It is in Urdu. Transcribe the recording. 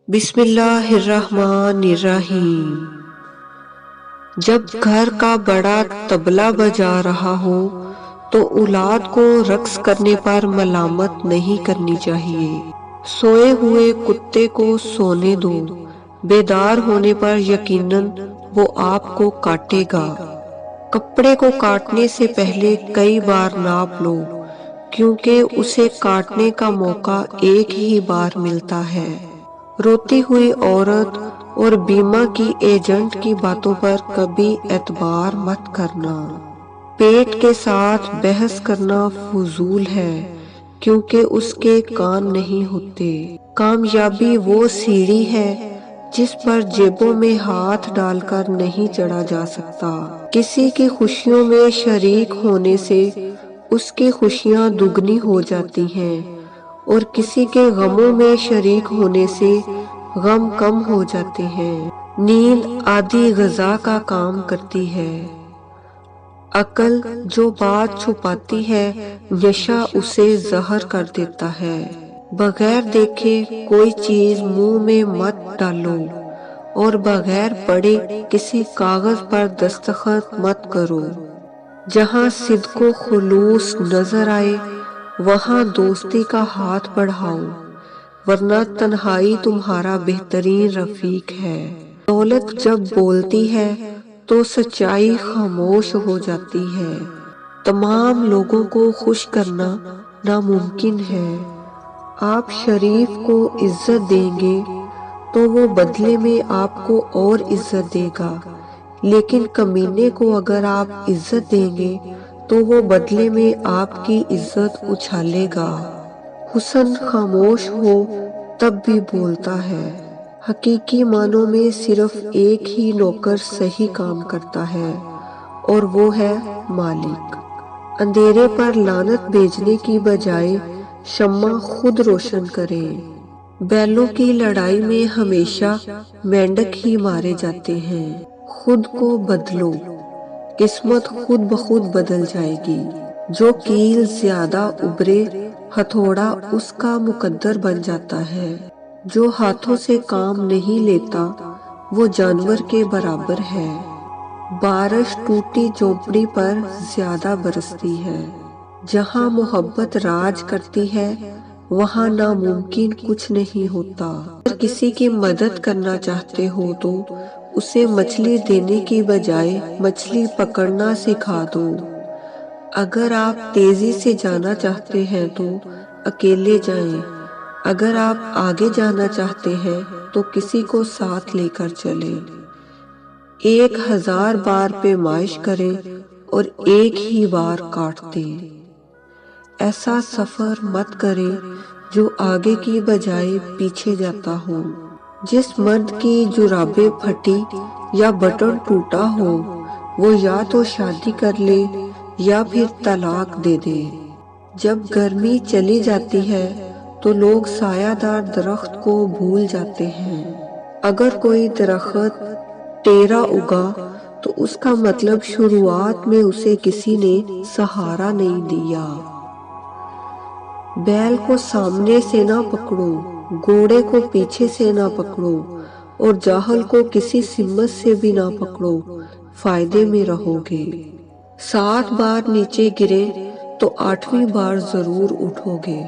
بسم اللہ الرحمن الرحیم۔ جب گھر کا بڑا طبلہ بجا رہا ہو تو اولاد کو رقص کرنے پر ملامت نہیں کرنی چاہیے۔ سوئے ہوئے کتے کو سونے دو، بیدار ہونے پر یقیناً وہ آپ کو کاٹے گا۔ کپڑے کو کاٹنے سے پہلے کئی بار ناپ لو، کیونکہ اسے کاٹنے کا موقع ایک ہی بار ملتا ہے۔ روتی ہوئی عورت اور بیمہ کی ایجنٹ کی باتوں پر کبھی اعتبار مت کرنا۔ پیٹ کے ساتھ بحث کرنا فضول ہے، کیونکہ اس کے کان نہیں ہوتے۔ کامیابی وہ سیڑھی ہے جس پر جیبوں میں ہاتھ ڈال کر نہیں چڑھا جا سکتا۔ کسی کی خوشیوں میں شریک ہونے سے اس کی خوشیاں دگنی ہو جاتی ہیں، اور کسی کے غموں میں شریک ہونے سے غم کم ہو جاتے ہیں۔ نیند آدھی غذا کا کام کرتی ہے۔ عقل جو بات چھپاتی ہے، نشہ اسے زہر کر دیتا ہے۔ بغیر دیکھے کوئی چیز منہ میں مت ڈالو، اور بغیر پڑھے کسی کاغذ پر دستخط مت کرو۔ جہاں صدق و خلوص نظر آئے وہاں دوستی کا ہاتھ بڑھاؤ، ورنہ تنہائی تمہارا بہترین رفیق ہے۔ دولت جب بولتی ہے تو سچائی خاموش ہو جاتی ہے۔ تمام لوگوں کو خوش کرنا ناممکن ہے۔ آپ شریف کو عزت دیں گے تو وہ بدلے میں آپ کو اور عزت دے گا، لیکن کمینے کو اگر آپ عزت دیں گے تو وہ بدلے میں آپ کی عزت اچھالے گا۔ حسن خاموش ہو تب بھی بولتا ہے۔ حقیقی معنوں میں صرف ایک ہی نوکر صحیح کام کرتا ہے، اور وہ ہے مالک۔ اندھیرے پر لعنت بھیجنے کی بجائے شمع خود روشن کرے۔ بیلوں کی لڑائی میں ہمیشہ مینڈک ہی مارے جاتے ہیں۔ خود کو بدلو، قسمت خود بخود بدل جائے گی۔ جو کیل زیادہ ابھرے ہتھوڑا اس کا مقدر بن جاتا ہے۔ جو ہاتھوں سے کام نہیں لیتا وہ جانور کے برابر ہے۔ بارش ٹوٹی جھونپڑی پر زیادہ برستی ہے۔ جہاں محبت راج کرتی ہے وہاں ناممکن کچھ نہیں ہوتا۔ اگر کسی کی مدد کرنا چاہتے ہو تو اسے مچھلی دینے کی بجائے مچھلی پکڑنا سکھا دو۔ اگر آپ تیزی سے جانا چاہتے ہیں تو اکیلے جائیں۔ اگر آپ آگے جانا چاہتے ہیں تو کسی کو ساتھ لے کر چلیں۔ 1000 بار پیمائش کریں اور ایک ہی بار کاٹ دیں۔ ایسا سفر مت کریں جو آگے کی بجائے پیچھے جاتا ہو۔ جس مرد کی جرابیں پھٹی یا بٹن ٹوٹا ہو وہ یا تو شادی کر لے یا پھر طلاق دے دے۔ جب گرمی چلی جاتی ہے تو لوگ سایہ دار درخت کو بھول جاتے ہیں۔ اگر کوئی درخت ٹیڑھا اگا تو اس کا مطلب شروعات میں اسے کسی نے سہارا نہیں دیا۔ بیل کو سامنے سے نہ پکڑو، گھوڑے کو پیچھے سے نہ پکڑو، اور جاہل کو کسی سمت سے بھی نہ پکڑو، فائدے میں رہو گے۔ 7 بار نیچے گرے تو 8ویں بار ضرور اٹھو گے۔